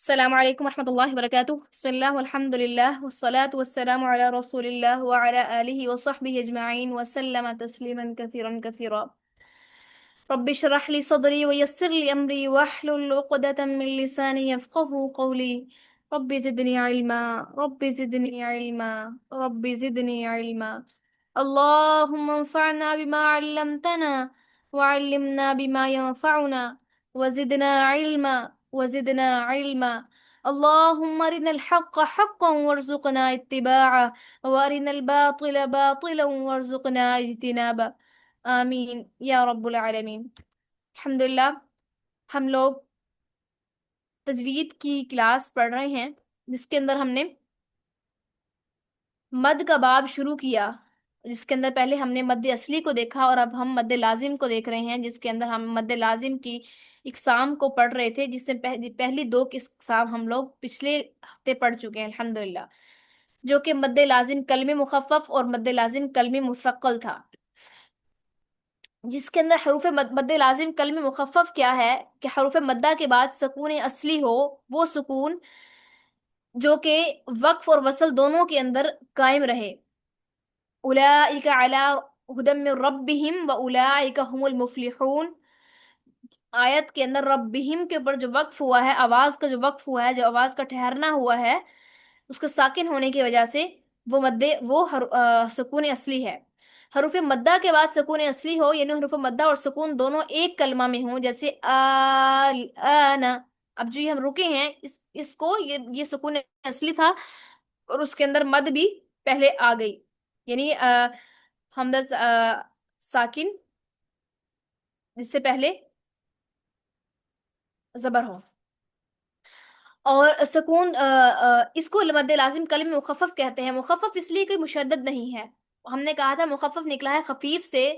السلام عليكم ورحمة الله وبركاته. بسم الله والحمد لله والصلاة والسلام على رسول الله وعلى آله وصحبه أجمعين وسلم تسليما كثيرا كثيرا. رب اشرح لي صدري ويسر لي أمري واحلل عقدة من لساني يفقه قولي. رب زدني علما، رب زدني علما، رب زدني علما. اللهم انفعنا بما علمتنا وعلمنا بما ينفعنا وزدنا علما وزدنا علما. اللهم أرنا الحق حقا وارزقنا اتباعه وأرنا الباطل باطلا وارزقنا اجتنابه. آمین یا رب العالمین. الحمدللہ ہم لوگ تجوید کی کلاس پڑھ رہے ہیں جس کے اندر ہم نے مد کا باب شروع کیا، جس کے اندر پہلے ہم نے مد اصلی کو دیکھا اور اب ہم مد لازم کو دیکھ رہے ہیں، جس کے اندر ہم مد لازم کی اقسام کو پڑھ رہے تھے، جس میں پہلی دو اقسام ہم لوگ پچھلے ہفتے پڑھ چکے ہیں الحمدللہ، جو کہ مد لازم کلم مخفف اور مد لازم کلم مثقل تھا، جس کے اندر حروف مد لازم کلم مخفف کیا ہے کہ حروف مدہ کے بعد سکون اصلی ہو، وہ سکون جو کہ وقف اور وصل دونوں کے اندر قائم رہے. اولئک علی ہدی من ربہم واولئک هم المفلحون. آیت کے اندر ربہم کے اوپر جو وقف ہوا ہے، آواز کا جو وقف ہوا ہے، جو آواز کا ٹھہرنا ہوا ہے، اس کا ساکن ہونے کی وجہ سے وہ سکون اصلی ہے. حروف مدہ کے بعد سکون اصلی ہو، یعنی حروف مدہ اور سکون دونوں ایک کلمہ میں ہوں، جیسے آنا. اب جو یہ ہم رکے ہیں اس کو یہ سکون اصلی تھا اور اس کے اندر مد بھی پہلے آ گئی، یعنی حمزہ ساکن جس سے پہلے زبر ہو. اور سکون اس کو مد لازم کلم مخفف کہتے ہیں. مخفف اس لیے کہ مشدد نہیں ہے. ہم نے کہا تھا مخفف نکلا ہے خفیف سے،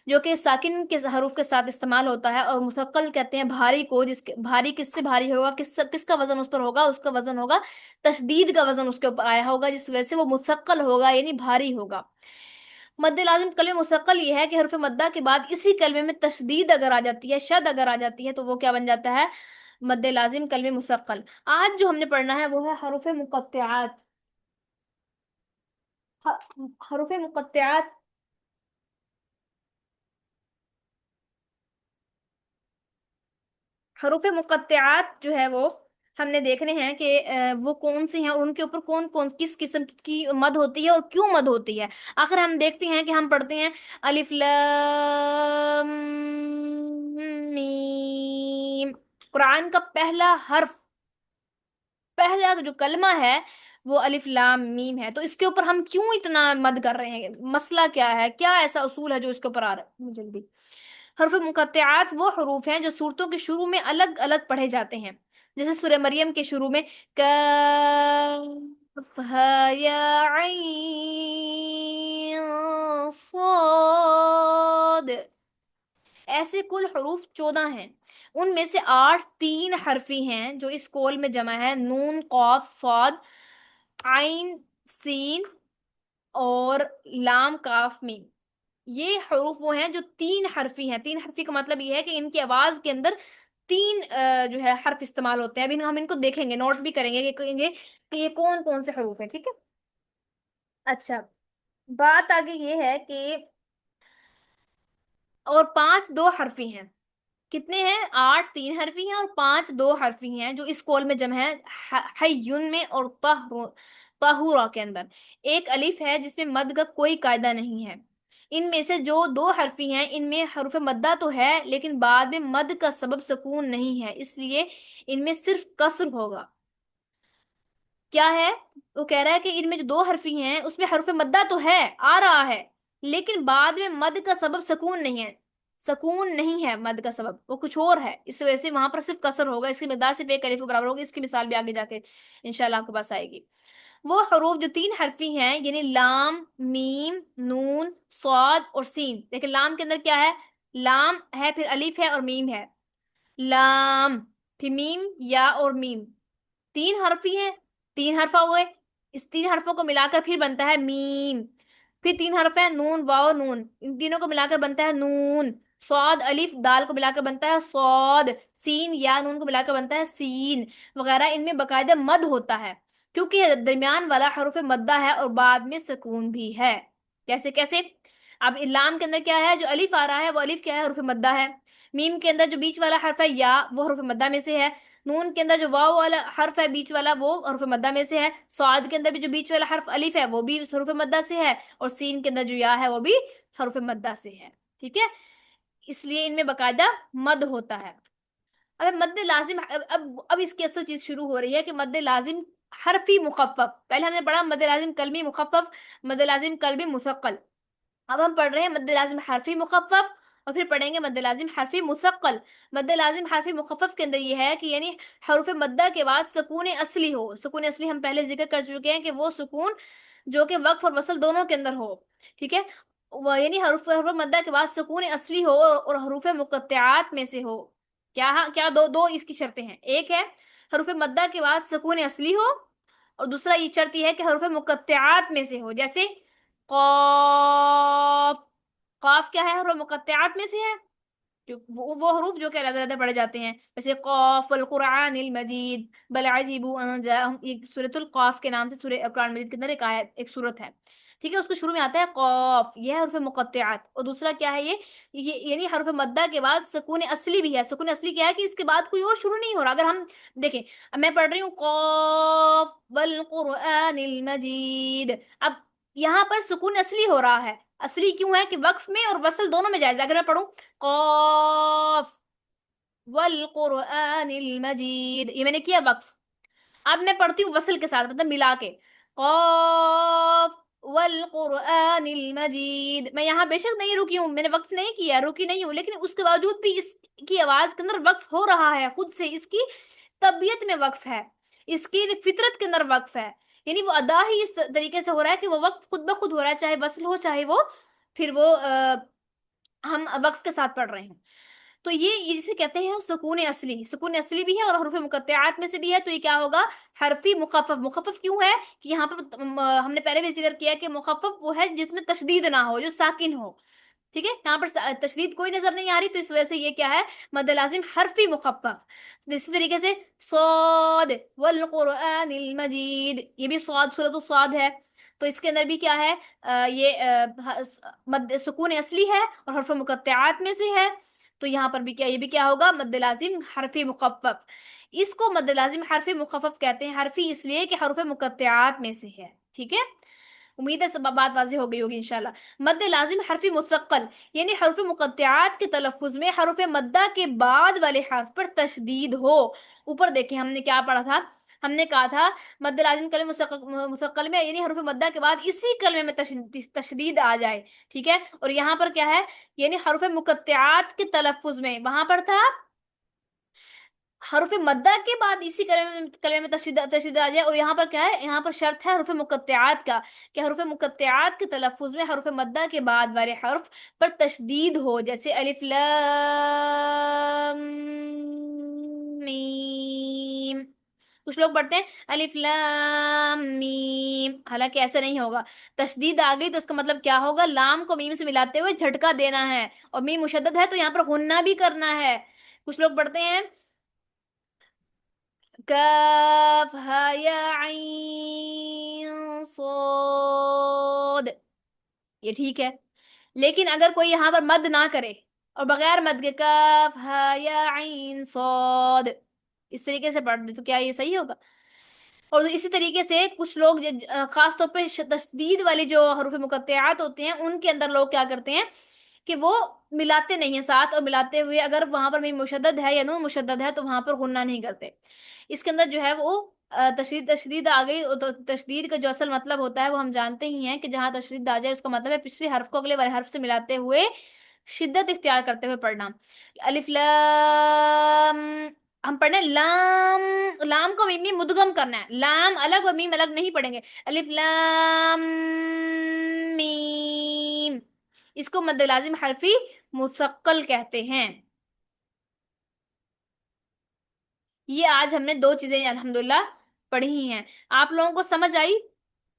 جو کہ ساکن کے حروف کے ساتھ استعمال ہوتا ہے، اور مثقل کہتے ہیں بھاری کو، بھاری کس سے بھاری ہوگا، کس کا وزن اس پر ہوگا، اس کا وزن ہوگا تشدید کا وزن اس کے اوپر آیا ہوگا، جس وجہ سے وہ مثقل ہوگا یعنی بھاری ہوگا. مد لازم کلمہ مثقل یہ ہے کہ حرف مدہ کے بعد اسی کلمے میں تشدید اگر آ جاتی ہے، شد اگر آ جاتی ہے، تو وہ کیا بن جاتا ہے؟ مد لازم کلمہ مثقل. آج جو ہم نے پڑھنا ہے وہ ہے حروف مقطعات. حروف مقطعات حروف مقطعات جو ہے وہ ہم نے دیکھنے ہیں کہ وہ کون سی ہیں اور ان کے اوپر کون کون کس قسم کی مد ہوتی ہے اور کیوں مد ہوتی ہے. آخر ہم دیکھتے ہیں کہ ہم پڑھتے ہیں الف لام میم. قرآن کا پہلا جو کلمہ ہے وہ الف لام میم ہے. تو اس کے اوپر ہم کیوں اتنا مد کر رہے ہیں؟ مسئلہ کیا ہے؟ کیا ایسا اصول ہے جو اس کے اوپر آ رہا ہے؟ جلدی. حروف مقطعات وہ حروف ہیں جو سورتوں کے شروع میں الگ الگ پڑھے جاتے ہیں، جیسے سورہ مریم کے شروع میں کاف ہا یا عین صاد. ایسے کل حروف 14 ہیں، ان میں سے 8 تین حرفی ہیں جو اس کول میں جمع ہے: نون، قاف، صاد، عین، سین اور لام، کاف، میم. یہ حروف وہ ہیں جو تین حرفی ہیں. تین حرفی کا مطلب یہ ہے کہ ان کی آواز کے اندر تین جو ہے حرف استعمال ہوتے ہیں. ابھی ہم ان کو دیکھیں گے، نوٹس بھی کریں گے کہ کہیں گے کہ یہ کون کون سے حروف ہیں. ٹھیک ہے. اچھا، بات آگے یہ ہے کہ اور 5 دو حرفی ہیں. کتنے ہیں؟ 8 تین حرفی ہیں اور 5 دو حرفی ہیں جو اس کول میں جمع ہے: حیون میں اور طہورا کے اندر. ایک الف ہے جس میں مد کا کوئی قاعدہ نہیں ہے. ان میں سے جو دو حرفی ہیں ان میں حروف مدہ تو ہے لیکن بعد میں مد کا سبب سکون نہیں ہے، اس لیے ان میں صرف کسر ہوگا. کیا ہے؟ وہ کہہ رہا ہے کہ ان میں جو دو حرفی ہیں اس میں حرف مدہ تو ہے، آ رہا ہے، لیکن بعد میں مد کا سبب سکون نہیں ہے. سکون نہیں ہے مد کا سبب، وہ کچھ اور ہے، اس وجہ سے وہاں پر صرف کسر ہوگا. اس کی مقدار صرف ایک الف کے برابر ہوگی. اس کی مثال بھی آگے جا کے انشاءاللہ آپ کے پاس آئے گی. وہ حروف جو تین حرفی ہیں یعنی لام، میم، نون، صاد اور سین. لیکن لام کے اندر کیا ہے؟ لام ہے، پھر الف ہے اور میم ہے. لام، پھر میم، یا اور میم. تین حرفی ہیں، تین حرف ہوئے. اس تین حرفوں کو ملا کر پھر بنتا ہے میم. پھر تین حرف ہیں نون، واو، نون. ان تینوں کو ملا کر بنتا ہے نون. صاد، الف، دال کو ملا کر بنتا ہے صاد. سین یا نون کو ملا کر بنتا ہے سین وغیرہ، ان میں باقاعدہ مد ہوتا ہے، کیونکہ درمیان والا حروف مدہ ہے اور بعد میں سکون بھی ہے۔ کیسے کیسے؟ اب لام کے اندر کیا ہے، جو الف آ رہا ہے وہ الف کیا ہے، حروف مدہ ہے۔ میم کے اندر جو بیچ والا حرف ہے یا، وہ حروف مدہ میں سے ہے۔ نون کے اندر جو واو والا حرف ہے بیچ والا، وہ حروف مدہ میں سے ہے۔ صاد کے اندر بھی جو بیچ والا حرف الف ہے وہ بھی حروف مدہ سے ہے، اور سین کے اندر جو یا ہے وہ بھی حروف مدہ سے ہے، ٹھیک ہے؟ اس لیے ان میں باقاعدہ مد ہوتا ہے۔ اب مد لازم، اب اس کی اصل چیز شروع ہو رہی ہے کہ مد لازم حرفی مخفف، پہلے ہم نے پڑھا مد لازم کلمی مخفف، مد لازم کلمی مثقل، اب ہم پڑھ رہے ہیں مد لازم حرفی مخفف، اور پھر پڑھیں گے مد لازم حرفی مثقل۔ مد لازم حرفی مخفف کے اندر یہ ہے کہ یعنی حروف مدہ کے بعد سکون اصلی ہو۔ سکون اصلی ہم پہلے ذکر کر چکے ہیں کہ وہ سکون جو کہ وقف اور وصل دونوں کے اندر ہو، ٹھیک ہے؟ یعنی حروف مدہ کے بعد سکون اصلی ہو اور حروف مقطعات میں سے ہو۔ کیا کیا دو دو اس کی شرطیں ہیں، ایک ہے حروف مدہ کے بعد سکون اصلی ہو، اور دوسرا یہ شرط یہ ہے کہ حروف مقطعات میں سے ہو، جیسے قاف، قاف کیا ہے، حروف مقطعات میں سے ہے، وہ حروف جو کہ علیحدہ علیحدہ پڑھے جاتے ہیں، جیسے قاف والقرآن المجید بل عجیبوا ان جاءہم، یہ سورۃ القاف کے نام سے سورہ قرآن مجید کے اندر ایک آیت، ایک سورت ہے، ٹھیک ہے؟ اس کے شروع میں آتا ہے قاف، یہ ہے حروف مقطعات، اور دوسرا کیا ہے یہ یعنی حروف مدہ کے بعد سکون اصلی بھی ہے۔ سکون اصلی کیا ہے کہ اس کے بعد کوئی اور شروع نہیں ہو رہا۔ اگر ہم دیکھیں، اب میں پڑھ رہی ہوں قاف والقرآن المجید، اب یہاں پر سکون اصلی ہو رہا ہے، اصلی کیوں ہے کہ وقف میں اور وصل دونوں میں جائز ہے۔ اگر میں پڑھوں قاف والقرآن المجید، یہ میں نے کیا وقف، اب میں پڑھتی ہوں وصل کے ساتھ، مطلب ملا کے، قاف والقرآن المجید، میں یہاں بے شک نہیں رکی ہوں، میں نے وقف نہیں کیا، رکی نہیں ہوں، لیکن اس کے باوجود بھی اس کی آواز کے اندر وقف ہو رہا ہے، خود سے اس کی طبیعت میں وقف ہے، اس کی فطرت کے اندر وقف ہے، یعنی وہ ادا ہی اس طریقے سے ہو رہا ہے کہ وہ وقف خود بخود ہو رہا ہے، چاہے وصل ہو چاہے وہ پھر وہ ہم وقف کے ساتھ پڑھ رہے ہیں۔ تو یہ جسے کہتے ہیں سکون اصلی، سکون اصلی بھی ہے اور حروف مقطعات میں سے بھی ہے، تو یہ کیا ہوگا، حرفی مخفف۔ مخفف کیوں ہے کہ یہاں پر ہم نے پہلے بھی ذکر کیا کہ مخفف وہ ہے جس میں تشدید نہ ہو، جو ساکن ہو، ٹھیک ہے؟ یہاں پر تشدید کوئی نظر نہیں آ رہی، تو اس وجہ سے یہ کیا ہے، مد لازم حرفی مخفف۔ اسی طریقے سے صاد والقرآن المجید، یہ بھی صاد، سورۃ الصاد ہے، تو اس کے اندر بھی کیا ہے، یہ مد سکون اصلی ہے اور حرف مقطعات میں سے ہے، تو یہاں پر بھی کیا، یہ بھی کیا ہوگا، مد لازم حرفی مخفف۔ اس کو مد لازم حرفی مخفف کہتے ہیں، حرفی اس لیے کہ حروف مقطعات میں سے ہے، ٹھیک ہے؟ امید ہے سب بات واضح ہو گئی ہوگی انشاءاللہ۔ مد لازم حرفی مثقل، یعنی حروف مقطعات کے تلفظ میں حروف مدہ کے بعد والے حرف پر تشدید ہو۔ اوپر دیکھیں ہم نے کیا پڑھا تھا، ہم نے کہا تھا مد لازم کلمہ مثقل میں یعنی حروف مدہ کے بعد اسی کلمے میں تشدید آ جائے، ٹھیک ہے؟ اور یہاں پر کیا ہے، یعنی حروف مقطعات کے تلفظ میں، وہاں پر تھا حروف مدہ کے بعد اسی کلمے میں تشدید آ جائے، اور یہاں پر کیا ہے، یہاں پر شرط ہے حروف مقطعات کا، کہ حروف مقطعات کے تلفظ میں حروف مدہ کے بعد والے حرف پر تشدید ہو، جیسے الف لام میم، کچھ لوگ پڑھتے ہیں الف لام میم، حالانکہ ایسا نہیں ہوگا، تشدید آ گئی تو اس کا مطلب کیا ہوگا، لام کو میم سے ملاتے ہوئے جھٹکا دینا ہے، اور میم مشدد ہے تو یہاں پر غنہ بھی کرنا ہے۔ کچھ لوگ پڑھتے ہیں کاف ہا یا عین صاد، یہ ٹھیک ہے، لیکن اگر کوئی یہاں پر مد نہ کرے اور بغیر مد کے کاف ہا یا عین صاد اس طریقے سے پڑھ دے، تو کیا یہ صحیح ہوگا؟ اور اسی طریقے سے کچھ لوگ خاص طور پہ تشدید والی جو حروف مقطعات ہوتے ہیں ان کے اندر لوگ کیا کرتے ہیں کہ وہ ملاتے نہیں ہیں ساتھ، اور ملاتے ہوئے اگر وہاں پر میم مشدد ہے یا نون مشدد ہے تو وہاں پر غنہ نہیں کرتے، اس کے اندر جو ہے وہ تشدید آ گئی، تو تشدید کا جو اصل مطلب ہوتا ہے وہ ہم جانتے ہی ہیں کہ جہاں تشدید آ جائے اس کا مطلب ہے پچھلے حرف کو اگلے والے حرف سے ملاتے ہوئے شدت اختیار کرتے ہوئے پڑھنا۔ الف لام، ہم پڑھنا ہے لام، لام کو میم مدغم کرنا ہے، لام الگ اور میم الگ نہیں پڑھیں گے، الف لام میم، اس کو مد لازم حرفی مثقل کہتے ہیں۔ یہ آج ہم نے دو چیزیں الحمدللہ پڑھی ہی ہیں، آپ لوگوں کو سمجھ آئی؟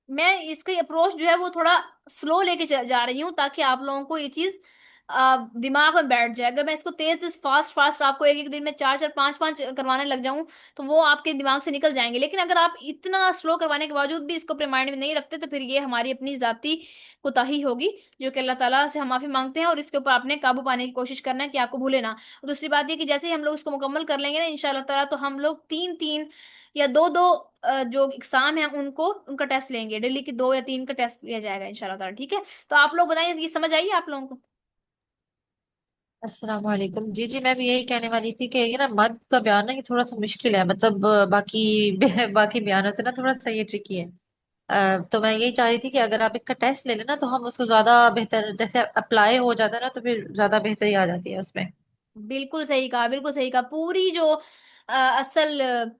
میں اس کی اپروچ جو ہے وہ تھوڑا سلو لے کے جا رہی ہوں تاکہ آپ لوگوں کو یہ چیز दिमाग में बैठ जाए। अगर मैं इसको तेज तेज फास्ट फास्ट आपको एक एक दिन में चार चार पांच पांच करवाने लग जाऊं तो वो आपके दिमाग से निकल जाएंगे। लेकिन अगर आप इतना स्लो करवाने के बावजूद भी इसको अपने माइंड में नहीं रखते तो फिर ये हमारी अपनी जाती कोताही होगी, जो कि अल्लाह ताला से हम माफी मांगते हैं। और इसके ऊपर आपने काबू पाने की कोशिश करना है कि आपको भूले ना। और दूसरी बात ये कि जैसे ही हम लोग इसको मुकम्मल कर लेंगे ना इंशाल्लाह ताला, तो हम लोग तीन तीन या दो दो जो एग्जाम है उनको उनका टेस्ट लेंगे। डेली की दो या तीन का टेस्ट लिया जाएगा इंशाल्लाह ताला, ठीक है। तो आप लोग बताइए, ये समझ आई आप लोगों को? अस्सलाम वालेकुम। जी जी, मैं भी यही कहने वाली थी कि ये ना मद का बयान ना ये थोड़ा सा मुश्किल है, मतलब बाकी बाकी बयानों से ना थोड़ा सा ये ट्रिकी है। तो मैं यही चाह रही थी कि अगर आप इसका टेस्ट ले लेना तो हम उसको ज्यादा बेहतर, जैसे अप्लाई हो जाता है ना तो फिर ज्यादा बेहतरी आ जाती है उसमें। बिल्कुल सही कहा, बिल्कुल सही कहा। पूरी जो असल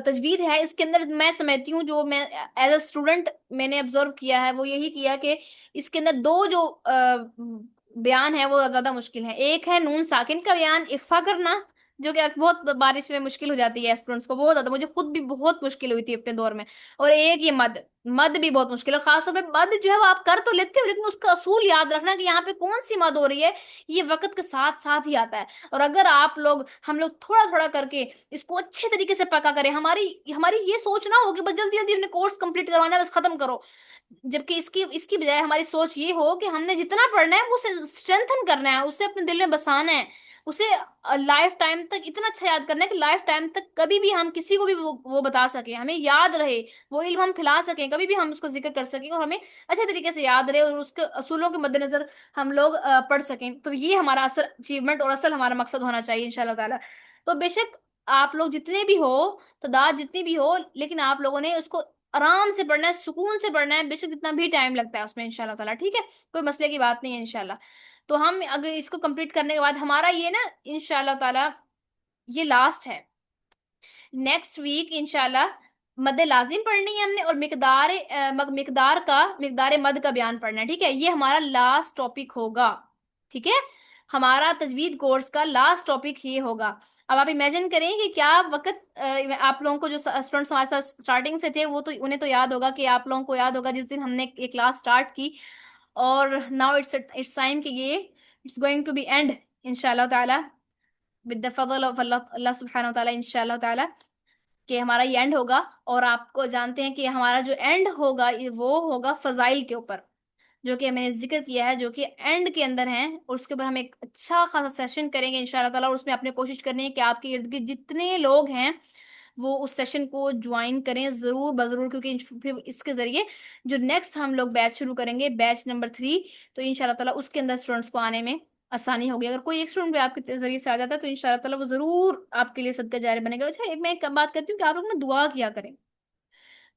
तजवीज है इसके अंदर, मैं समझती हूँ, जो मैं एज अ स्टूडेंट मैंने ऑब्जर्व किया है वो यही किया कि इसके अंदर दो जो बयान है वो ज्यादा मुश्किल है। एक है नून साकिन का बयान, इख्फा करना, जो कि बहुत बारिश में मुश्किल हो जाती है स्टूडेंट्स को बहुत ज्यादा, मुझे खुद भी बहुत मुश्किल हुई थी अपने दौर में। और एक ये मद, मद भी बहुत मुश्किल है। खासतौर पे मद जो है वो आप कर तो लेते हो लेकिन उसका असूल याद रखना कि यहाँ पे कौन सी मद हो रही है, ये वक्त के साथ साथ ही आता है। और अगर आप लोग हम लोग थोड़ा थोड़ा करके इसको अच्छे तरीके से पका करें, हमारी हमारी ये सोच ना हो कि बस जल्दी जल्दी अपने कोर्स कंप्लीट करवाना है बस खत्म करो। जबकि इसकी इसकी बजाय हमारी सोच ये हो कि हमने जितना पढ़ना है वो उसे स्ट्रेंथन करना है, उसे अपने दिल में बसाना है, उसे लाइफ टाइम तक इतना अच्छा याद करना है कि लाइफ टाइम तक कभी भी हम किसी को भी वो बता सके, हमें याद रहे, वो इल्म हम फैला सकें, कभी भी हम उसका जिक्र कर सकें और हमें अच्छे तरीके से याद रहे और उसके असूलों के मद्देनजर हम लोग पढ़ सकें। तो ये हमारा असल अचीवमेंट और असल हमारा मकसद होना चाहिए इंशाल्लाह ताला। तो बेशक आप लोग जितने भी हो, तादाद जितनी भी हो, लेकिन आप लोगों ने उसको आराम से पढ़ना है, सुकून से पढ़ना है, बेशक जितना भी टाइम लगता है उसमें इंशाल्लाह ताला, ठीक है। कोई मसले की बात नहीं है इंशाल्लाह। तो हम अगर इसको कंप्लीट करने के बाद हमारा ये ना इंशाल्लाह ताला ये लास्ट है। नेक्स्ट वीक इंशाल्लाह मद लाजिम पढ़नी है हमने, और मिकदार मद का बयान पढ़ना है, ठीक है। ये हमारा लास्ट टॉपिक होगा, ठीक है। हमारा तजवीद कोर्स का लास्ट टॉपिक ये होगा। अब आप इमेजिन करें कि क्या वक्त आप लोगों को जो स्टूडेंट्स हमारे साथ स्टार्टिंग से थे वो तो उन्हें तो याद होगा कि आप लोगों को याद होगा जिस दिन हमने एक क्लास स्टार्ट की, और नाउ इट्स टाइम कि ये it's going to be end इंशाल्लाह ताला, विद द फजल ऑफ अल्लाह अल्लाह सुब्हानहू व तआला इंशाल्लाह ताला, कि हमारा ये एंड होगा। और आपको जानते हैं कि हमारा जो एंड होगा वो होगा फजाइल के ऊपर, जो कि मैंने जिक्र किया है, जो कि एंड के अंदर है। और उसके ऊपर हम एक अच्छा खासा सेशन करेंगे इंशाल्लाह ताला, और उसमें आपने कोशिश करनी है कि आपके इर्द गिर्द जितने लोग हैं वो उस सेशन को ज्वाइन करें जरूर बजरूर, क्योंकि फिर इसके जरिए जो नेक्स्ट हम लोग बैच शुरू करेंगे, बैच नंबर 3, तो इंशाल्लाह ताला उसके अंदर स्टूडेंट्स को आने में आसानी होगी। अगर कोई एक स्टूडेंट भी आपके जरिए से आ जाता है तो इंशाल्लाह ताला वो जरूर आपके लिए सदका जारी बनेगा। अच्छा, एक मैं एक बात करती हूँ कि आप लोग ना दुआ किया करें,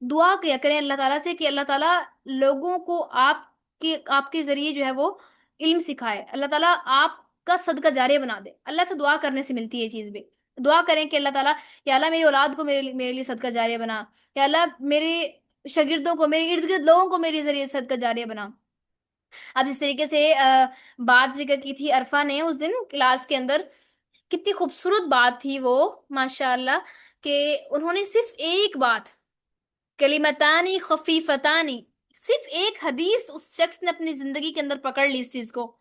दुआ किया करें अल्लाह ताला से कि अल्लाह ताला लोगों को आपके आपके जरिए जो है वो इल्म सिखाए, अल्लाह ताला आपका सदका जारी बना दे। अल्लाह से दुआ करने से मिलती है ये चीज भी। दुआ करें कि अल्लाह ताला, या अल्लाह मेरी औलाद को मेरे लिए सदका जारी बना, या अल्लाह मेरे शागिर्दों को, मेरे इर्द गिर्द लोगों को मेरे जरिए सदका जारी बना। अब जिस तरीके से बात जिक्र की थी अरफा ने उस दिन क्लास के अंदर, कितनी खूबसूरत बात थी वो, माशाअल्लाह, कि उन्होंने सिर्फ एक बात, कलिमतानी खफीफतानी, सिर्फ एक हदीस उस शख्स ने अपनी जिंदगी के अंदर पकड़ ली इस चीज को,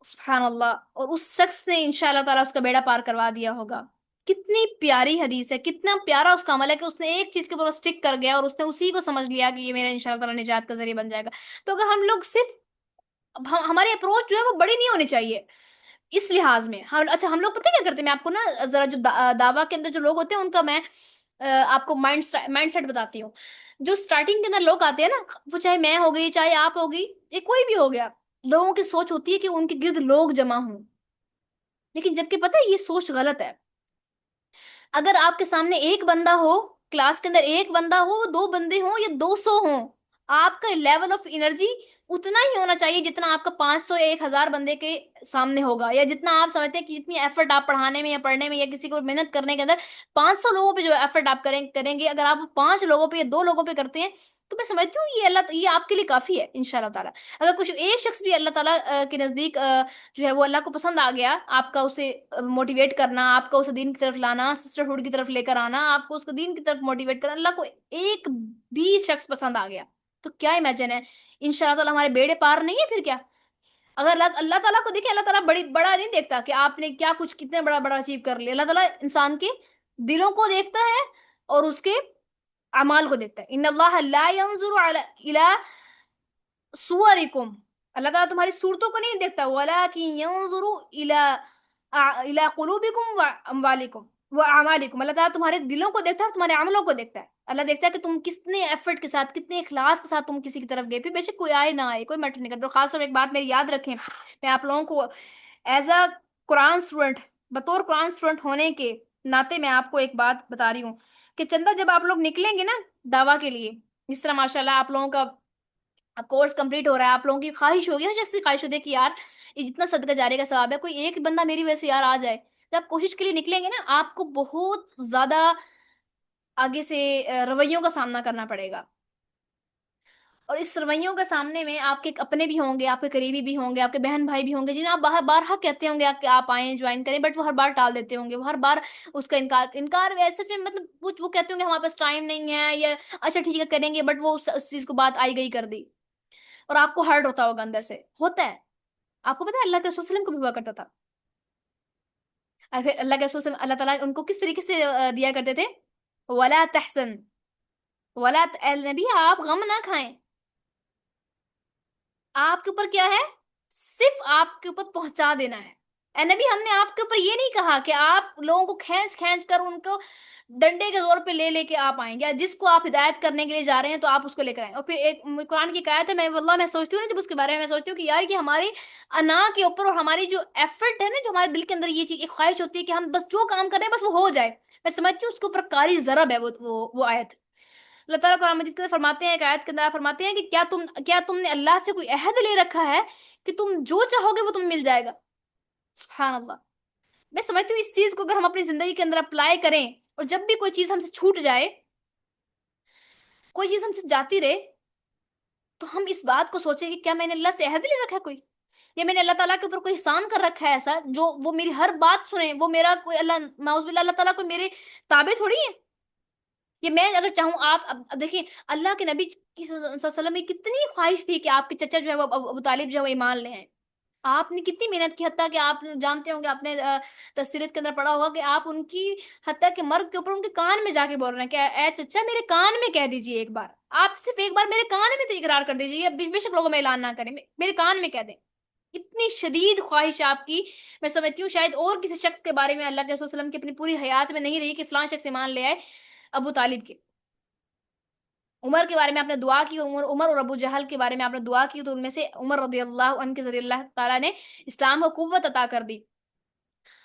सुभान अल्लाह, और उस शख्स ने इंशाल्लाह ताला उसका बेड़ा पार करवा दिया होगा। कितनी प्यारी हदीस है, कितना प्यारा उसका अमल है कि उसने एक चीज के ऊपर स्टिक कर गया और उसने उसी को समझ लिया कि ये मेरा इंशाल्लाह ताला निजात का जरिया बन जाएगा। तो अगर हम लोग सिर्फ हमारी अप्रोच जो है वो बड़ी नहीं होनी चाहिए इस लिहाज में। हम अच्छा हम लोग पता है क्या करते हैं, मैं आपको ना जरा जो दावा के अंदर जो लोग होते हैं उनका मैं आपको माइंड सेट बताती हूँ। जो स्टार्टिंग के अंदर लोग आते हैं ना, वो चाहे मैं हो गई चाहे आप हो गई, ये कोई भी हो गया, लोगों की सोच होती है कि उनके गिर्द लोग जमा हों। लेकिन जबकि पता है ये सोच गलत है। अगर आपके सामने एक बंदा हो, क्लास के अंदर एक बंदा हो, वो दो बंदे हो या 200 हो, आपका लेवल ऑफ एनर्जी उतना ही होना चाहिए जितना आपका 500 या 1000 बंदे के सामने होगा, या जितना आप समझते हैं कि जितनी एफर्ट आप पढ़ाने में या पढ़ने में या किसी को मेहनत करने के अंदर 500 लोगों पे जो एफर्ट आप करेंगे, अगर आप 5 लोगों पे या 2 लोगों पे करते हैं तो मैं समझती हूँ ये आपके लिए काफी है इंशाल्लाह ताला। अगर कुछ एक शख्स भी अल्लाह ताला के नजदीक जो है वो अल्लाह को पसंद आ गया, आपका उसे मोटिवेट करना, आपका उसे दीन की तरफ लाना, सिस्टरहुड की तरफ लेकर आना, आपको उसको दीन की तरफ मोटिवेट करना, अल्लाह को एक भी शख्स पसंद आ गया तो क्या इमेजिन है, इंशाल्लाह ताला हमारे बेड़े पार नहीं है फिर क्या। اگر اللہ اللہ تعالیٰ کو دیکھیں، اللہ تعالیٰ بڑی بڑا نہیں دیکھتا کہ آپ نے کیا کچھ کتنے بڑا بڑا اچیو کر لیا، اللہ تعالیٰ انسان کے دلوں کو دیکھتا ہے اور اس کے اعمال کو دیکھتا ہے. ان اللہ لا ينظر الى صورکم، اللہ تعالیٰ تمہاری صورتوں کو نہیں دیکھتا، ولکن ينظر الى قلوبکم واموالکم واعمالکم، اللہ تعالیٰ تمہارے دلوں کو دیکھتا ہے اور تمہارے عملوں کو دیکھتا ہے. اللہ دیکھتا ہے کہ تم کتنے ایفرٹ کے ساتھ، کتنے اخلاص کے ساتھ تم کسی کی طرف گئے، پھر بے شک کوئی آئے نہ آئے کوئی میٹر نہیں کرتا. خاص طور ایک بات میری یاد رکھیں، میں آپ لوگوں کو ایز اے قرآن اسٹوڈنٹ، بطور قرآن اسٹوڈنٹ ہونے کے ناطے میں آپ کو ایک بات بتا رہی ہوں کہ چندہ جب آپ لوگ نکلیں گے نا دعویٰ کے لیے، جس طرح ماشاء اللہ آپ لوگوں کا کورس کمپلیٹ ہو رہا ہے، آپ لوگوں کی خواہش ہوگی نا، جیسی خواہش ہوتی ہے کہ یار یہ جتنا صدقہ جارے کا ثواب ہے کوئی ایک بندہ میری وجہ سے یار آ جائے. جب کوشش کے لیے نکلیں گے نا آپ کو بہت زیادہ آگے سے رویوں کا سامنا کرنا پڑے گا. اور اس رویوں کے سامنے میں آپ کے اپنے بھی ہوں گے، آپ کے قریبی بھی ہوں گے، آپ کے بہن بھائی بھی ہوں گے جنہیں آپ باہر بارہا کہتے ہوں گے کہ آپ آئیں جوائن کریں، بٹ وہ ہر بار ٹال دیتے ہوں گے، وہ ہر بار اس کا انکار سچ میں مطلب وہ کہتے ہوں گے ہمارے پاس ٹائم نہیں ہے، یا اچھا ٹھیک ہے کریں گے، بٹ وہ اس چیز کو بات آئی گئی کر دی. اور آپ کو ہرٹ ہوتا ہوگا اندر سے، ہوتا ہے. آپ کو پتا ہے اللہ کے رسول صلی اللہ علیہ وسلم کو بھی ہوا کرتا تھا. اور پھر اللہ کے رسول صلی اللہ، اللہ تعالیٰ ان کو کس طریقے سے دیا کرتے تھے، ولا تحسن، اے نبی آپ غم نہ کھائیں، آپ کے اوپر کیا ہے، صرف آپ کے اوپر پہنچا دینا ہے. اے نبی ہم نے آپ کے اوپر یہ نہیں کہا کہ آپ لوگوں کو کھینچ کھینچ کر ان کو ڈنڈے کے زور پہ لے لے کے آپ آئیں گے، جس کو آپ ہدایت کرنے کے لیے جا رہے ہیں تو آپ اس کو لے کر آئیں. اور پھر ایک قرآن کی آیت ہے، میں واللہ میں سوچتی ہوں نا جب اس کے بارے میں سوچتی ہوں کہ یار یہ ہماری انا کے اوپر اور ہماری جو ایفرٹ ہے نا، جو ہمارے دل کے اندر یہ چیز ایک خواہش ہوتی ہے کہ ہم بس جو کام کر رہے ہیں بس وہ ہو جائے، میں سمجھتی ہوں اس کے اوپر قاری ضرب ہے وہ آیت. اللہ تعالیٰ قرآن مجید کے اندر فرماتے ہیں، ایک آیت کے اندر فرماتے ہیں کہ کیا تم نے اللہ سے کوئی عہد لے رکھا ہے کہ تم جو چاہو گے وہ تمہیں مل جائے گا. سبحان اللہ. میں سمجھتی ہوں اس چیز کو اگر ہم اپنی زندگی کے اندر اپلائی کریں، اور جب بھی کوئی چیز ہم سے چھوٹ جائے، کوئی چیز ہم سے جاتی رہے، تو ہم اس بات کو سوچیں کہ کیا میں نے اللہ سے عہد لے رکھا ہے کوئی، یا میں نے اللہ تعالیٰ کے اوپر کوئی احسان کر رکھا ہے ایسا جو وہ میری ہر بات سنے، وہ میرا کوئی اللہ نعوذ باللہ اللہ تعالیٰ کوئی میرے تابع تھوڑی ہے. یہ میں اگر چاہوں اب دیکھیں اللہ کے نبی صلی اللہ علیہ وسلم کی کتنی خواہش تھی کہ آپ کے چچا جو ہے وہ ابو طالب جو ہے وہ ایمان لے آئیں. آپ نے کتنی محنت کی، حتیٰ کہ آپ جانتے ہوں گے، آپ نے تفسیرات کے اندر پڑھا ہوگا کہ آپ ان کی حتیٰ کہ مرگ کے اوپر ان کے کان میں جا کے بول رہے ہیں کہ اے چچا میرے کان میں کہہ دیجیے ایک بار، آپ صرف ایک بار میرے کان میں تو اقرار کر دیجیے، بے شک لوگوں میں اعلان نہ کریں، میرے کان میں کہہ دیں. اتنی شدید خواہش آپ کی. میں سمجھتی ہوں شاید اور کسی شخص کے بارے میں اللہ کے رسول صلی اللہ علیہ وسلم کی اپنی پوری حیات میں نہیں رہی کہ فلاں شخص ایمان لے آئے ابو طالب کے. عمر کے بارے میں آپ نے دعا کی، عمر اور ابو جہل کے بارے میں آپ نے دعا کی، تو ان میں سے عمر رضی اللہ عنہ کے ذریعے اللہ تعالیٰ نے اسلام کو قوت عطا کر دی.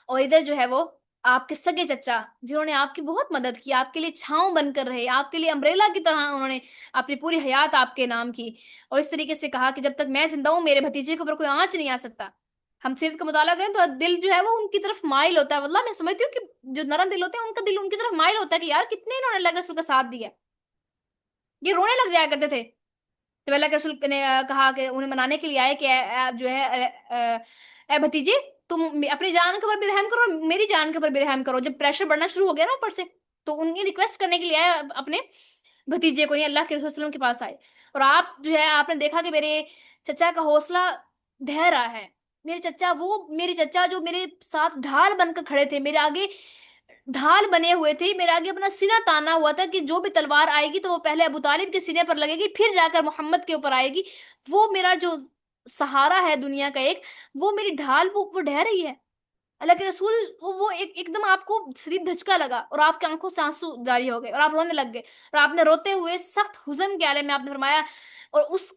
اور ادھر جو ہے وہ آپ کے سگے چچا جنہوں نے آپ کی بہت مدد کی، آپ کے لیے چھاؤں بن کر رہے، آپ کے لیے امبریلا کی طرح انہوں نے اپنی پوری حیات آپ کے نام کی، اور اس طریقے سے کہا کہ جب تک میں زندہ ہوں میرے بھتیجے کے اوپر کوئی آنچ نہیں آ سکتا. ہم سیرت کا مطالعہ کریں تو دل جو ہے وہ ان کی طرف مائل ہوتا ہے. واللہ میں سمجھتی ہوں کہ جو نرم دل ہوتے ہیں ان کا دل ان کی طرف مائل ہوتا ہے کہ یار کتنے انہوں نے اللہ کے رسول کا ساتھ دیا. یہ رونے لگ جایا کرتے تھے جب اللہ کے رسول نے کہا کہ انہیں منانے کے لیے آئے کہ جو ہے اے بھتیجے تم اپنی جان کے اوپر بھی رحم کرو، میری جان کے اوپر بھی رحم کرو. جب پریشر بڑھنا شروع ہو گیا نا اوپر سے، تو ان کی ریکویسٹ کرنے کے لیے آئے اپنے بھتیجے کو، یہ اللہ کے رسول صلی اللہ علیہ وسلم کے پاس آئے. اور آپ جو ہے آپ نے دیکھا کہ میرے چچا کا حوصلہ ڈھہ رہا ہے. میرے چچا جو میرے ساتھ ڈھال بن کر کھڑے تھے، میرے آگے ڈھال بنے ہوئے تھے، میرے آگے اپنا سینہ تانا ہوا تھا کہ جو بھی تلوار آئے گی تو وہ پہلے ابو طالب کے سینے پر لگے گی، پھر جا کر محمد کے اوپر آئے گی. وہ میرا جو سہارا ہے دنیا کا ایک، وہ میری ڈھال وہ ڈھہ رہی ہے. اللہ کے رسول وہ ایک دم آپ کو شدید دھچکا لگا اور آپ کی آنکھوں سے آنسو جاری ہو گئے اور آپ رونے لگ گئے، اور آپ نے روتے ہوئے سخت حزن کے عالم میں آپ نے فرمایا. اور اس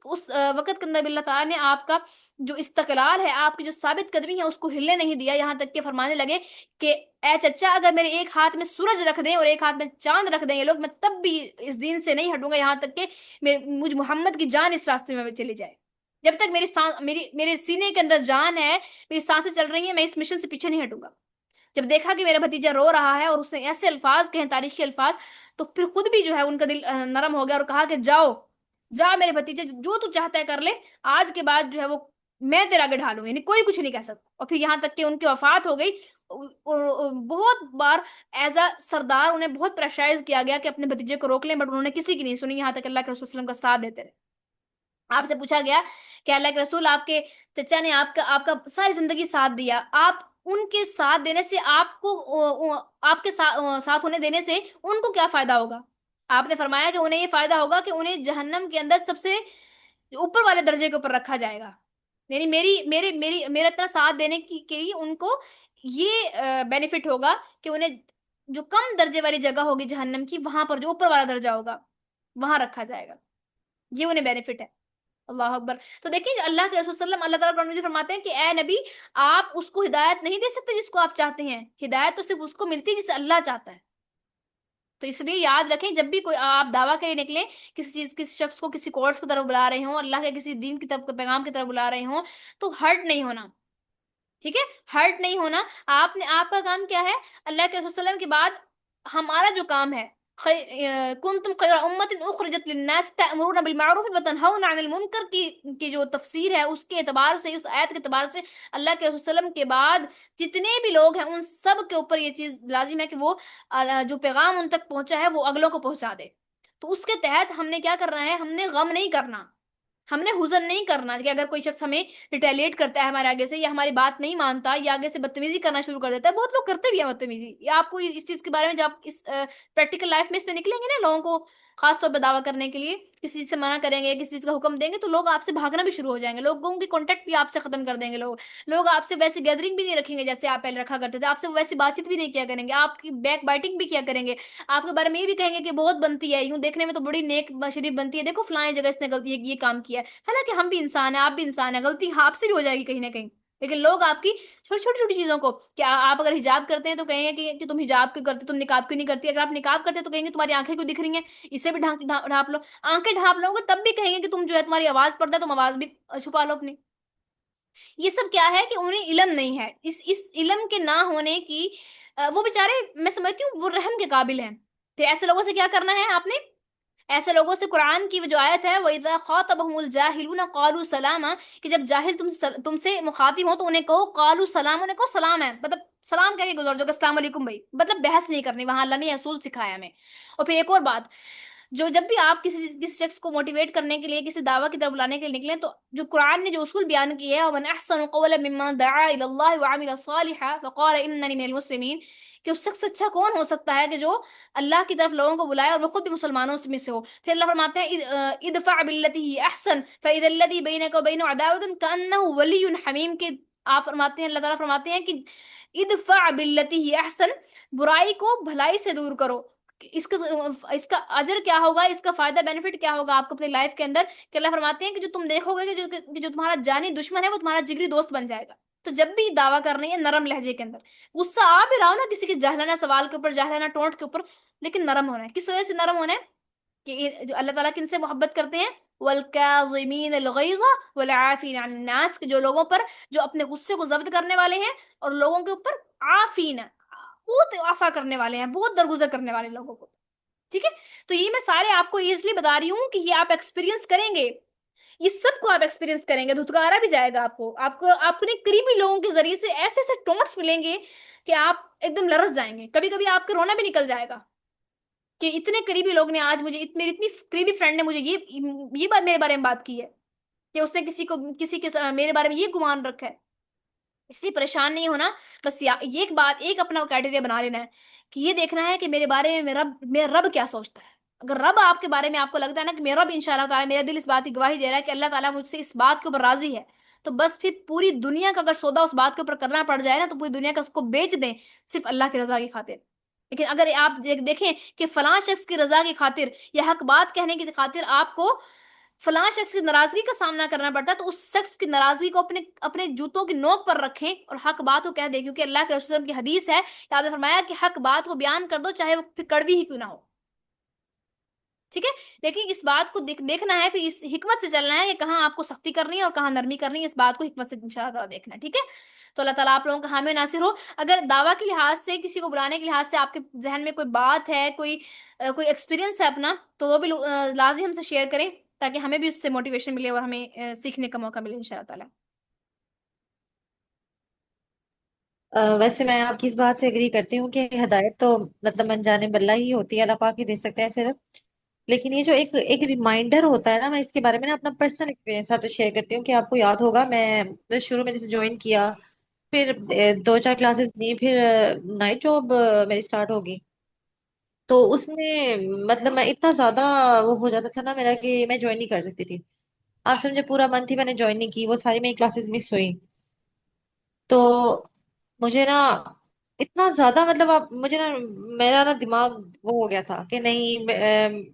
وقت کے اندر بھی اللہ تعالیٰ نے آپ کا جو استقلال ہے، آپ کی جو ثابت قدمی ہے اس کو ہلنے نہیں دیا، یہاں تک کہ فرمانے لگے کہ اے چچا اگر میرے ایک ہاتھ میں سورج رکھ دیں اور ایک ہاتھ میں چاند رکھ دیں یہ لوگ، میں تب بھی اس دین سے نہیں ہٹوں گا یہاں تک کہ مجھ محمد کی جان اس راستے میں چلی جائے. جب تک میرے سینے کے اندر جان ہے، میری سانسیں چل رہی ہیں، میں اس مشن سے پیچھے نہیں ہٹوں گا. جب دیکھا کہ میرا بھتیجا رو رہا ہے اور اس نے ایسے الفاظ کہے، تاریخی الفاظ، تو پھر خود بھی جو ہے ان کا دل نرم ہو گیا اور کہا کہ جاؤ جا میرے بھتیجے، جو تو چاہتا ہے کر لے، آج کے بعد جو ہے وہ میں تیرا آگے ڈھالوں، یعنی کوئی کچھ نہیں کہہ سکتا. اور پھر یہاں تک کہ ان کی وفات ہو گئی. بہت بار ایز اے سردار انہیں بہت پریشرائز کیا گیا کہ اپنے بھتیجے کو روک لیں، بٹ انہوں نے کسی کی نہیں سنی، یہاں تک اللہ کے رسول صلی اللہ علیہ وسلم کا ساتھ دیتے رہے. आपसे पूछा गया कि अल्लाह के रसूल, आपके चचा ने आपका आपका सारी जिंदगी साथ दिया, आप उनके साथ देने से आपको आपके साथ होने देने से उनको क्या फायदा होगा? आपने फरमाया कि उन्हें ये फायदा होगा कि उन्हें जहन्नम के अंदर सबसे ऊपर वाले दर्जे के ऊपर रखा जाएगा। यानी मेरी मेरे मेरी मेरा इतना साथ देने की के लिए उनको ये बेनिफिट होगा कि उन्हें जो कम दर्जे वाली जगह होगी जहन्नम की, वहां पर जो ऊपर वाला दर्जा होगा वहां रखा जाएगा। ये उन्हें बेनिफिट है। अल्लाह अकबर। तो देखिए अल्लाह के रसूल सल्लल्लाहु अल्लाह ताला कुरान में फरमाते हैं कि ए नबी, आप उसको हिदायत नहीं दे सकते जिसको आप चाहते हैं, हिदायत तो सिर्फ उसको मिलती है जिसे अल्लाह चाहता है। तो इसलिए याद रखें, जब भी कोई आप दावा के लिए निकले, किसी चीज किसी शख्स को किसी कोर्स की तरफ बुला रहे हो, अल्लाह के किसी दीन की तरफ पैगाम की तरफ बुला रहे हो, तो हर्ट नहीं होना। ठीक है, हर्ट नहीं होना। आपने आपका काम क्या है? अल्लाह के रसूल सल्लल्लाहु अलैहि वसल्लम के बाद हमारा जो काम है, कुंतुम खैरा उम्मतिन उखरिजत लिन्नास तअमुरुना बिल मारूफ व तनहौना अनिल मुनकर की जो तफसीर है, उसके एतबार से, उस आयत के एतबार से, अल्लाह के रसूल सल्लल्लाहु अलैहि वसल्लम के बाद जितने भी लोग हैं उन सब के ऊपर ये चीज लाजिम है कि वो जो पैगाम उन तक पहुंचा है वो अगलों को पहुंचा दे। तो उसके तहत हमने क्या करना है? हमने गम नहीं करना, हमने हुजन नहीं करना कि अगर कोई शख्स हमें रिटेलिएट करता है हमारे आगे से, या हमारी बात नहीं मानता, या आगे से बदतमीजी करना शुरू कर देता है। बहुत लोग करते भी हैं बदतमीजी, या आपको इस चीज के बारे में, जब आप इस प्रैक्टिकल लाइफ में इसमें निकलेंगे ना, लोगों को खास तौर पर दावा करने के लिए किसी चीज से मना करेंगे, किसी चीज का हुक्म देंगे, तो लोग आपसे भागना भी शुरू हो जाएंगे, लोगों की कॉन्टेक्ट भी आपसे खत्म कर देंगे। लोग लोग आपसे वैसी गैदरिंग भी नहीं रखेंगे जैसे आप पहले रखा करते थे, आपसे वैसी बातचीत भी नहीं किया करेंगे, आपकी बैक बाइटिंग भी किया करेंगे, आपके बारे में ये भी कहेंगे कि बहुत बनती है, यूं देखने में तो बड़ी नेक शरीफ बनती है, देखो फलानी जगह इसने गलती ये काम किया है। हालांकि हम भी इंसान हैं, आप भी इंसान है, गलती आपसे भी हो जाएगी कहीं ना कहीं। लेकिन लोग आपकी छोटी छोटी छोटी चीजों को, क्या आप अगर हिजाब करते हैं तो कहेंगे कि तुम हिजाब क्यों करते हो, तुम निकाब क्यों नहीं करती, अगर आप निकाब करते हो तो कहेंगे तुम्हारी आंखें क्यों दिख रही हैं, इसे भी ढांप लो। आंखें ढांप लोगे तब भी कहेंगे कि तुम जो है तुम्हारी आवाज पड़ता है, तुम आवाज भी छुपा लो अपनी। ये सब क्या है कि उन्हें इल्म नहीं है, इस इल्म के ना होने की वो बेचारे, मैं समझती हूँ वो रहम के काबिल हैं। फिर ऐसे लोगों से क्या करना है आपने? ऐसे लोगों से कुरान की जो आयत है, वो इज़ा खातबहुमुल जाहिलून क़ालू सलामा, कि जब जाहिल तुमसे मुखातिब हो तो उन्हें कहो क़ालू सलाम, उन्हें कहो सलाम है, मतलब सलाम कह के गुजर जाओ, अस्सलाम वालेकुम भाई, मतलब बहस नहीं करनी, वहां अल्लाह ने असूल सिखाया हमें। और फिर एक और बात, जो जब भी आप किसी किसी शख्स को मोटिवेट करने के लिए, किसी दावा की तरफ बुलाने के लिए निकले, तो जो कुरान ने जो उसूल बयान किए है, वमन अहसनु क़ौलन मिम्मन दआ इलल्लाहि व अमिल सालिहा फ़क़ाल इन्ननी मिनल मुस्लिमीन, कि उस शख्स से अच्छा कौन हो सकता है कि जो अल्लाह की तरफ लोगों को बुलाए और वो खुद भी मुसलमानों में से हो। फिर अल्लाह फरमाते हैं इदफा बिल्लती ही अहसन फइदल्लदी बैनका व बैनहु अदावतुन कअन्नहु वलियुन हमीम, के आप फरमाते हैं, अल्लाह ताला फरमाते हैं कि इदफा बिल्लती ही अहसन, बुराई को भलाई से दूर करो। इसका इसका अजर क्या होगा, इसका फायदा बेनिफिट क्या होगा आपको अपनी लाइफ के अंदर, कि अल्लाह फरमाते हैं कि जो तुम देखोगे कि जो तुम्हारा जानी दुश्मन है वो तुम्हारा जिगरी दोस्त बन जाएगा। तो जब भी दावा कर रही है नरम लहजे के अंदर, गुस्सा आ भी रहा हो ना किसी के जाहलाना सवाल के ऊपर, जाहलाना टोंट के ऊपर, लेकिन नरम होना है। किस वजह से नरम होना है? कि जो अल्लाह ताला किनसे मोहब्बत करते हैं, वलकाज़िमीन अलगैज़ वलआफीन अन नास, के जो लोगों पर, जो अपने गुस्से को जब्त करने वाले हैं, और लोगों के ऊपर आफीन, बहुत आफा करने वाले हैं, बहुत दरगुजर करने वाले लोगों को। ठीक है। तो ये मैं सारे आपको ये इसलिए बता रही हूँ कि ये आप एक्सपीरियंस करेंगे, इस सब को आप एक्सपीरियंस करेंगे, धुतकारा भी जाएगा आपको, आपको अपने करीबी लोगों के जरिए से ऐसे ऐसे टोंट्स मिलेंगे कि आप एकदम लरस जाएंगे, कभी कभी आपके रोना भी निकल जाएगा कि इतने करीबी लोग ने आज मुझे, मेरी इतनी करीबी फ्रेंड ने मुझे ये बात मेरे बारे में बात की है, कि उसने किसी के मेरे बारे में ये गुमान रखा है। इसलिए परेशान नहीं होना। बस ये एक बात, एक अपना क्राइटेरिया बना लेना है कि ये देखना है कि मेरे बारे में मेरा रब क्या सोचता है। अगर रब आपके बारे में आपको लगता है ना कि मेरा रब इंशाल्लाह ताला, मेरा दिल इस बात की गवाही दे रहा है कि अल्लाह ताला मुझसे इस बात के ऊपर राजी है, तो बस फिर पूरी दुनिया का अगर सौदा उस बात के ऊपर करना पड़ जाए ना, तो पूरी दुनिया का उसको बेच दें, सिर्फ अल्लाह की रजा की खातिर। लेकिन अगर आप देखें कि फलां शख्स की रजा की खातिर या हक बात कहने की खातिर आपको फलां शख्स की नाराजगी का सामना करना पड़ता है, तो उस शख्स की नाराजगी को अपने अपने जूतों की नोक पर रखें और हक बात को कह दें, क्योंकि अल्लाह के रसूल की हदीस है कि आपने फरमाया कि हक बात को बयान कर दो, चाहे वो फिर कड़वी ही क्यों ना हो। ठीक है। लेकिन इस बात को देखना है, फिर इस हिकमत से चलना है कि कहाँ आपको सख्ती करनी है और कहाँ नरमी करनी है, इस बात को हिकमत से इंशाल्लाह ताला देखना है। ठीक है। तो अल्लाह ताला आप लोगों का हामी नासिर हो। अगर दावा के लिहाज से, किसी को बुलाने के लिहाज से आपके जहन में कोई बात है, कोई एक्सपीरियंस है अपना, तो वो भी लाजमी हमसे शेयर करें, ताकि हमें भी उससे मोटिवेशन मिले और हमें सीखने का मौका मिले इंशाल्लाह ताला। वैसे मैं आपकी इस बात से एग्री करती हूँ कि हिदायत तो मतलब अनजाने बल्ला ही होती है, अल्लाह पाक ही दे सकते हैं सिर्फ। लेकिन ये जो एक एक रिमाइंडर होता है ना, मैं इसके बारे में ना अपना पर्सनल एक्सपीरियंस आपसे शेयर करती हूँ कि आपको याद होगा, मैं शुरू में जैसे ज्वाइन किया, फिर 2-4 क्लासेस ली, फिर नाइट जॉब मेरी स्टार्ट होगी। तो उसमें मतलब मैं इतना ज्यादा वो हो जाता था ना मेरा कि मैं ज्वाइन नहीं कर सकती थी। आप समझे, पूरा मंथ ही मैंने ज्वाइन नहीं की, वो सारी मेरी क्लासेस मिस हुई। तो मुझे ना इतना ज्यादा मतलब आप मुझे ना, मेरा ना दिमाग वो हो गया था कि नहीं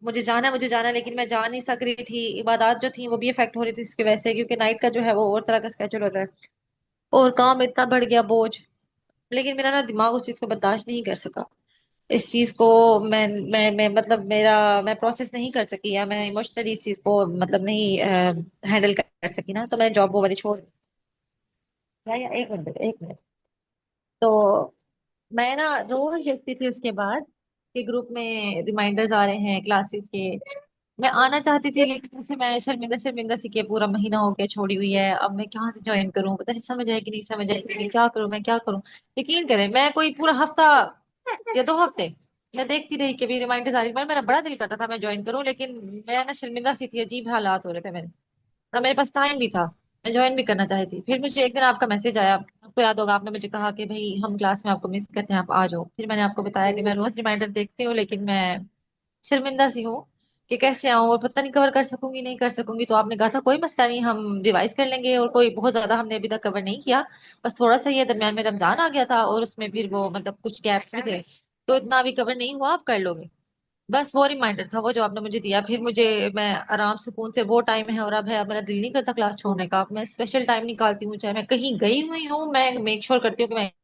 मुझे जाना है, मुझे जाना है, लेकिन मैं जा नहीं सक रही थी। इबादत जो थी वो भी इफेक्ट हो रही थी इसकी वजह से, क्योंकि नाइट का जो है वो और तरह का स्केड्यूल होता है, और काम इतना बढ़ गया, बोझ। लेकिन मेरा ना दिमाग उस चीज को बर्दाश्त नहीं कर सका, इस चीज को मैं मतलब मेरा मैं प्रोसेस नहीं कर सकी, या मैं इमोशनली इस चीज को मतलब नहीं हैंडल कर सकी ना, तो मैंने जॉब वो वाली छोड़ दी। या एक मिनट, एक मिनट। तो मैं ना रोज देखती थी उसके बाद कि ग्रुप में रिमाइंडर्स आ रहे हैं क्लासेस के। मैं आना चाहती थी, लेकिन से मैं शर्मिंदा शर्मिंदा सी के पूरा महीना हो गया छोड़ी हुई है, अब मैं कहाँ से ज्वाइन करूं, पता नहीं समझ आएगी नहीं समझ आएगी नहीं, क्या करूं मैं क्या करूं। यकीन करें, मैं कोई पूरा हफ्ता या 2 हफ्ते मैं देखती रही कि भी रिमाइंडर्स आ रही, मेरा बड़ा दिल करता था मैं ज्वाइन करूं, लेकिन मैं ना शर्मिंदा सी थी, अजीब हालात हो रहे थे मेरे, और मेरे पास टाइम भी था, मैं ज्वाइन भी करना चाहती थी। फिर मुझे एक दिन आपका मैसेज आया, आपको याद होगा, आपने मुझे कहा कि भाई हम क्लास में आपको मिस करते हैं, आप आ जाओ। फिर मैंने आपको बताया कि मैं रोज रिमाइंडर देखती हूँ, लेकिन मैं शर्मिंदा सी हूँ कि कैसे आऊँ, और पता नहीं कवर कर सकूंगी नहीं कर सकूंगी। तो आपने कहा था कोई मसला नहीं, हम रिवाइज कर लेंगे, और कोई बहुत ज्यादा हमने अभी तक कवर नहीं किया, बस थोड़ा सा ये दरमियान में रमजान आ गया था, और उसमें फिर वो मतलब कुछ गैप्स भी थे, तो इतना अभी कवर नहीं हुआ, आप कर लोगे। बस वो रिमाइंडर था वो जो आपने मुझे दिया। फिर मुझे, मैं आराम सुकून से, वो टाइम है और अब है, अब मेरा दिल नहीं करता क्लास छोड़ने का, अब मैं स्पेशल टाइम निकालती हूँ, चाहे मैं कहीं गई हुई हूँ, मैं मेक श्योर करती हूँ कि मैं